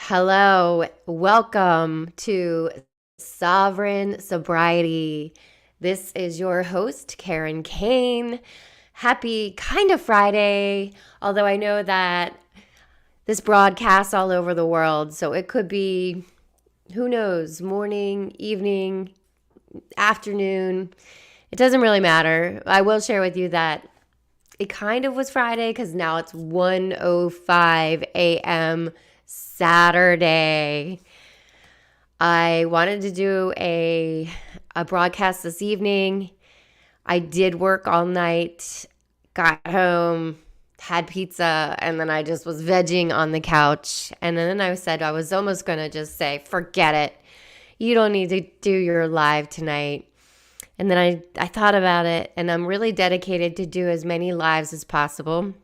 Hello, welcome to Sovereign Sobriety. This is your host, Karen Kane. Happy kind of Friday, although I know that this broadcasts all over the world, so it could be, who knows, morning, evening, afternoon. It doesn't really matter. I will share with you that it kind of was Friday because now it's 1:05 a.m. Saturday. I wanted to do a broadcast this evening. I did work all night, got home, had pizza, and then I just was vegging on the couch. And then I said I was almost going to just say, forget it. You don't need to do your live tonight. And then I thought about it, and I'm really dedicated to do as many lives as possible.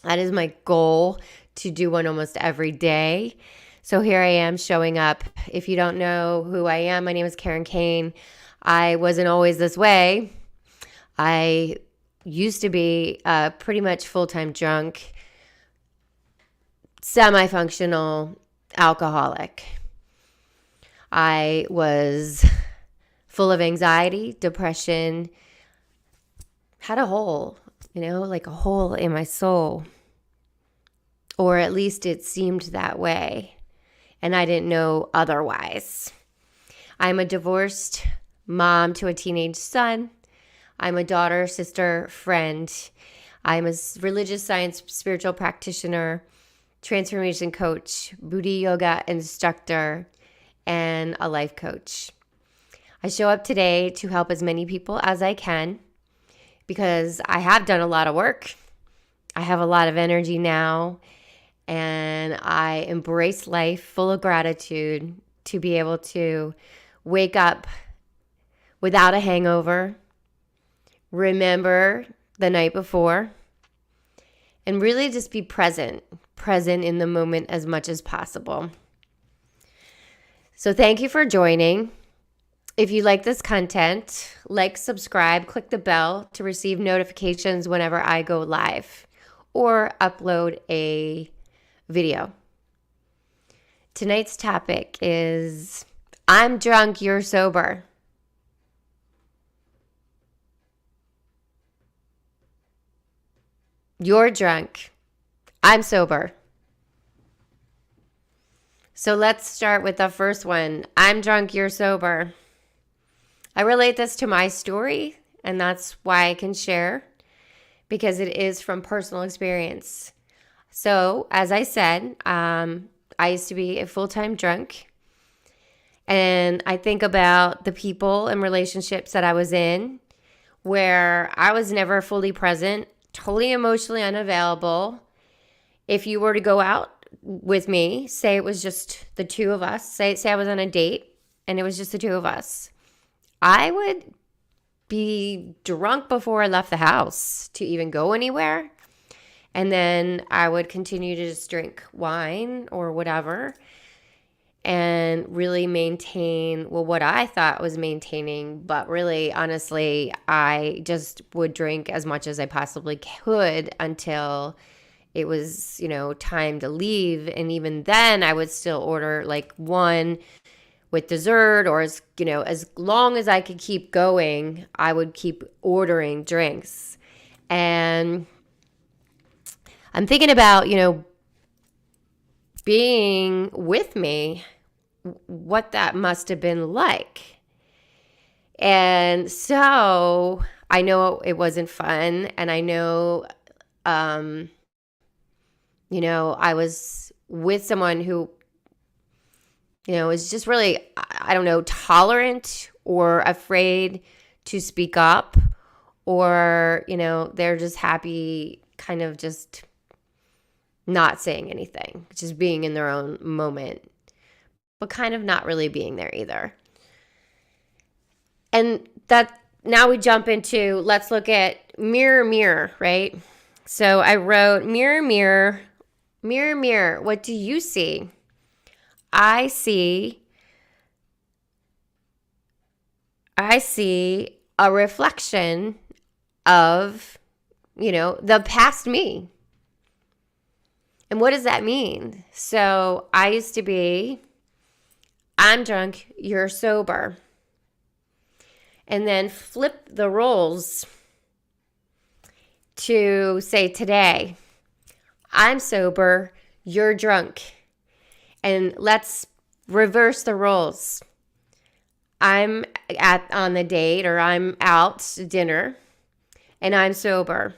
That is my goal, to do one almost every day. So here I am showing up. If you don't know who I am, my name is Karen Kane. I wasn't always this way. I used to be pretty much full-time drunk, semi-functional alcoholic. I was full of anxiety, depression, had a hole, like a hole in my soul. Or at least it seemed that way. And I didn't know otherwise. I'm a divorced mom to a teenage son. I'm a daughter, sister, friend. I'm a religious science spiritual practitioner, transformation coach, Buddha yoga instructor, and a life coach. I show up today to help as many people as I can because I have done a lot of work. I have a lot of energy now, and I embrace life full of gratitude to be able to wake up without a hangover, remember the night before, and really just be present in the moment as much as possible. So thank you for joining. If you like this content, subscribe, click the bell to receive notifications whenever I go live or upload a video. Tonight's topic is I'm drunk, you're sober. You're drunk, I'm sober. So let's start with the first one. I'm drunk, you're sober. I relate this to my story, and that's why I can share, because it is from personal experience. So, as I said, I used to be a full-time drunk, and I think about the people and relationships that I was in where I was never fully present, totally emotionally unavailable. If you were to go out with me, say it was just the two of us, say I was on a date and it was just the two of us, I would be drunk before I left the house to even go anywhere. And then I would continue to just drink wine or whatever and really maintain, what I thought was maintaining. But really, honestly, I just would drink as much as I possibly could until it was, time to leave. And even then, I would still order one with dessert, or as long as I could keep going, I would keep ordering drinks. And I'm thinking about, being with me, what that must have been like. And so I know it wasn't fun, and I know, I was with someone who is just really, I don't know, tolerant or afraid to speak up, or, they're just happy kind of just not saying anything, just being in their own moment, but kind of not really being there either. And that now we jump into, let's look at mirror, mirror, right? So I wrote, mirror, mirror, mirror, mirror, what do you see? I see a reflection of, the past me. And what does that mean? So I used to be, I'm drunk, you're sober. And then flip the roles to say today, I'm sober, you're drunk. And let's reverse the roles. I'm on the date, or I'm out to dinner and I'm sober.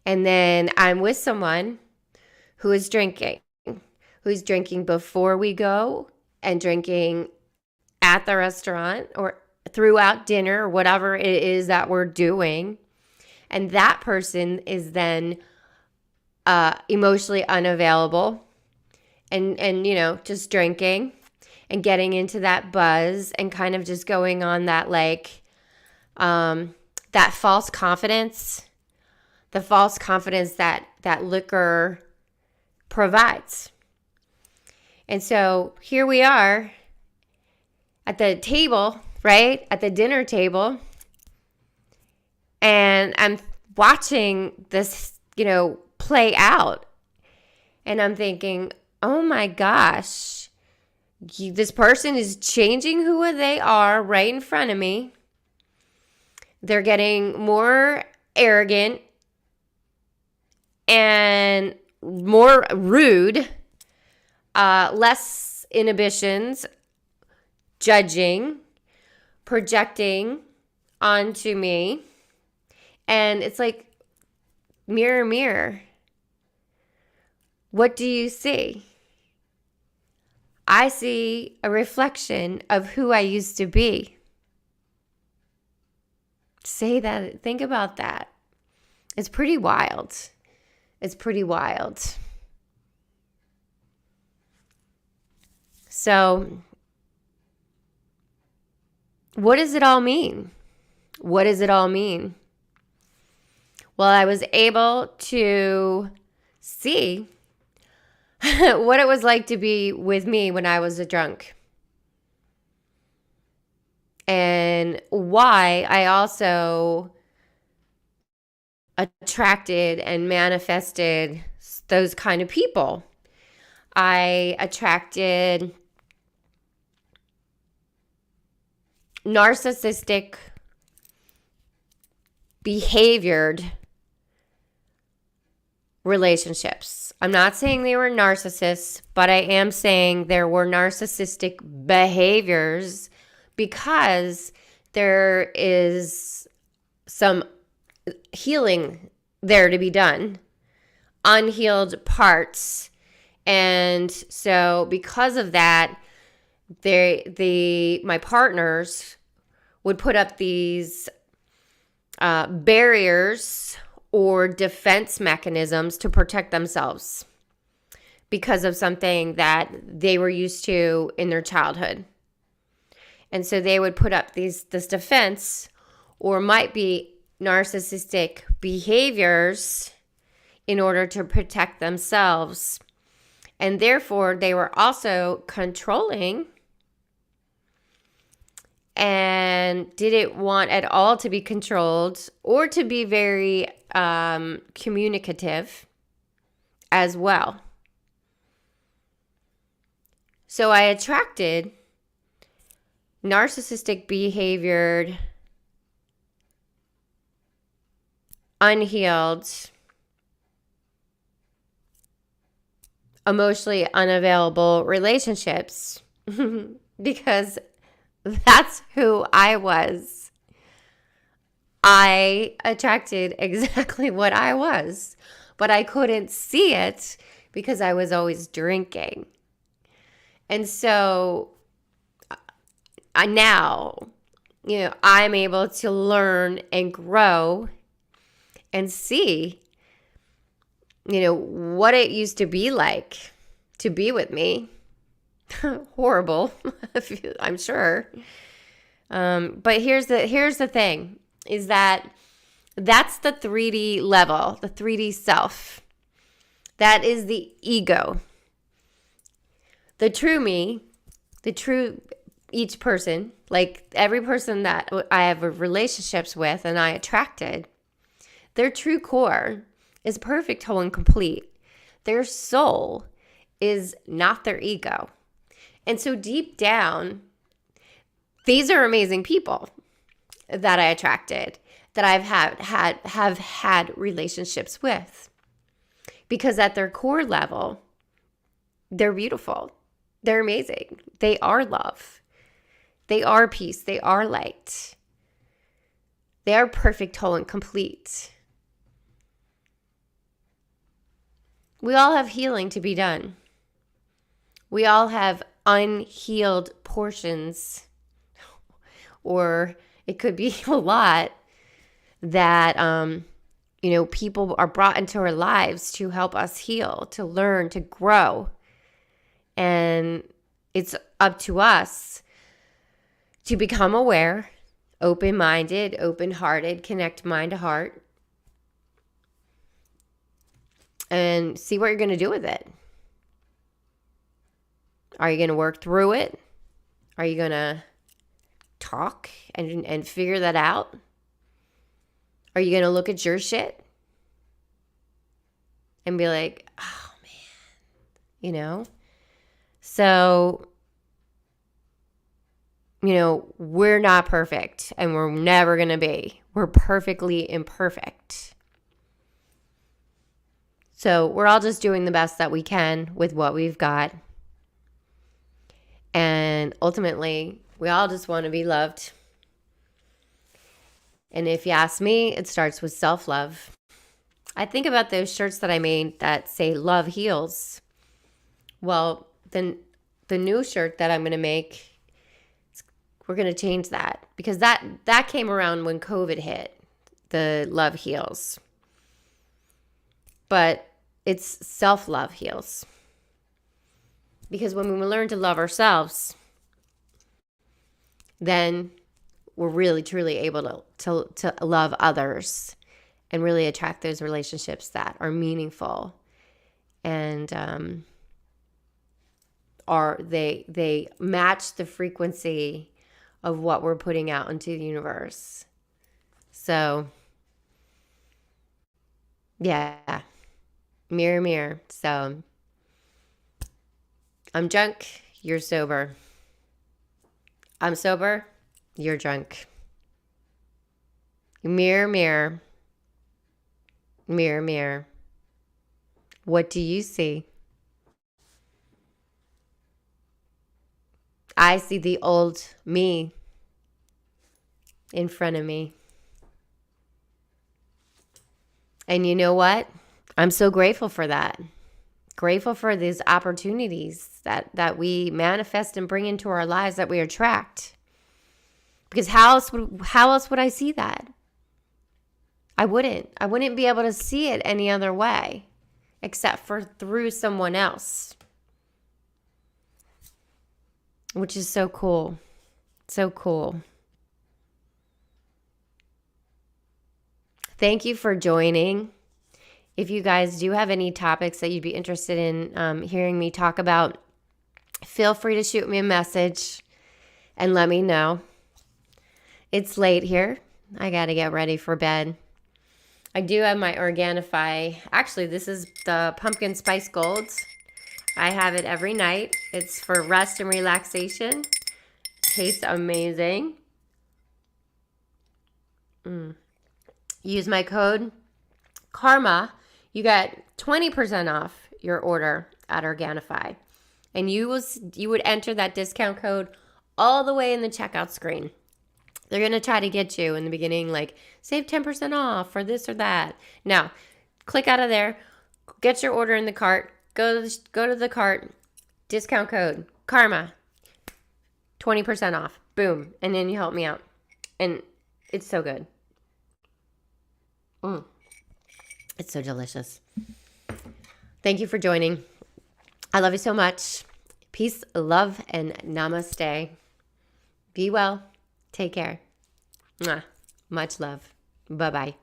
And then I'm with someone who is drinking, who's drinking before we go and drinking at the restaurant or throughout dinner or whatever it is that we're doing. And that person is then emotionally unavailable and just drinking and getting into that buzz and kind of just going on that that false confidence, the false confidence that liquor provides. And so here we are at the table, right? At the dinner table. And I'm watching this, play out. And I'm thinking, oh my gosh, this person is changing who they are right in front of me. They're getting more arrogant and more rude, less inhibitions, judging, projecting onto me. And it's like, mirror, mirror, what do you see? I see a reflection of who I used to be. Say that, think about that. It's pretty wild. It's pretty wild. So, what does it all mean? What does it all mean? Well, I was able to see what it was like to be with me when I was a drunk. And why I also attracted and manifested those kind of people. I attracted narcissistic behaviored relationships. I'm not saying they were narcissists, but I am saying there were narcissistic behaviors because there is some healing there to be done, unhealed parts. And so because of that, my partners would put up these barriers or defense mechanisms to protect themselves because of something that they were used to in their childhood. And so they would put up this defense, or might be narcissistic behaviors, in order to protect themselves. And therefore, they were also controlling and didn't want at all to be controlled or to be very communicative as well. So I attracted narcissistic behaviored, unhealed, emotionally unavailable relationships because that's who I was. I attracted exactly what I was, but I couldn't see it because I was always drinking. And so now, I'm able to learn and grow and see, what it used to be like to be with me. Horrible, I'm sure. But here's the thing, is that's the 3D level, the 3D self. That is the ego. The true me, each person, like every person that I have relationships with and I attracted, their true core is perfect, whole, and complete. their soul is not their ego. And so deep down, these are amazing people that I attracted, that have had relationships with. Because at their core level, they're beautiful. They're amazing. They are love. They are peace. They are light. They are perfect, whole, and complete. We all have healing to be done. We all have unhealed portions, or it could be a lot that, people are brought into our lives to help us heal, to learn, to grow. And it's up to us to become aware, open-minded, open-hearted, connect mind to heart, and see what you're going to do with it. Are you going to work through it? Are you going to talk and figure that out? Are you going to look at your shit and be like, oh, man, So, we're not perfect, and we're never going to be. We're perfectly imperfect. So we're all just doing the best that we can with what we've got. And ultimately, we all just want to be loved. And if you ask me, it starts with self-love. I think about those shirts that I made that say love heals. Well, then the new shirt that I'm going to make, we're going to change that, because that came around when COVID hit, the love heals. But it's self-love heals. Because when we learn to love ourselves, then we're really, truly able to love others and really attract those relationships that are meaningful and they match the frequency of what we're putting out into the universe. So, yeah. Mirror, mirror. So, I'm drunk, you're sober. I'm sober, you're drunk. Mirror, mirror. Mirror, mirror. What do you see? I see the old me in front of me. And you know what? I'm so grateful for that. Grateful for these opportunities that we manifest and bring into our lives, that we attract. Because how else would I see that? I wouldn't be able to see it any other way except for through someone else. Which is so cool. So cool. Thank you for joining. If you guys do have any topics that you'd be interested in hearing me talk about, feel free to shoot me a message and let me know. It's late here. I got to get ready for bed. I do have my Organifi. Actually, this is the Pumpkin Spice Golds. I have it every night. It's for rest and relaxation. Tastes amazing. Use my code KARMA. You get 20% off your order at Organifi. And you would enter that discount code all the way in the checkout screen. They're going to try to get you in the beginning, like, save 10% off or this or that. Now, click out of there. Get your order in the cart. Go to the cart. Discount code KARMA. 20% off. Boom. And then you help me out. And it's so good. It's so delicious. Thank you for joining. I love you so much. Peace, love, and namaste. Be well. Take care. Mwah. Much love. Bye-bye.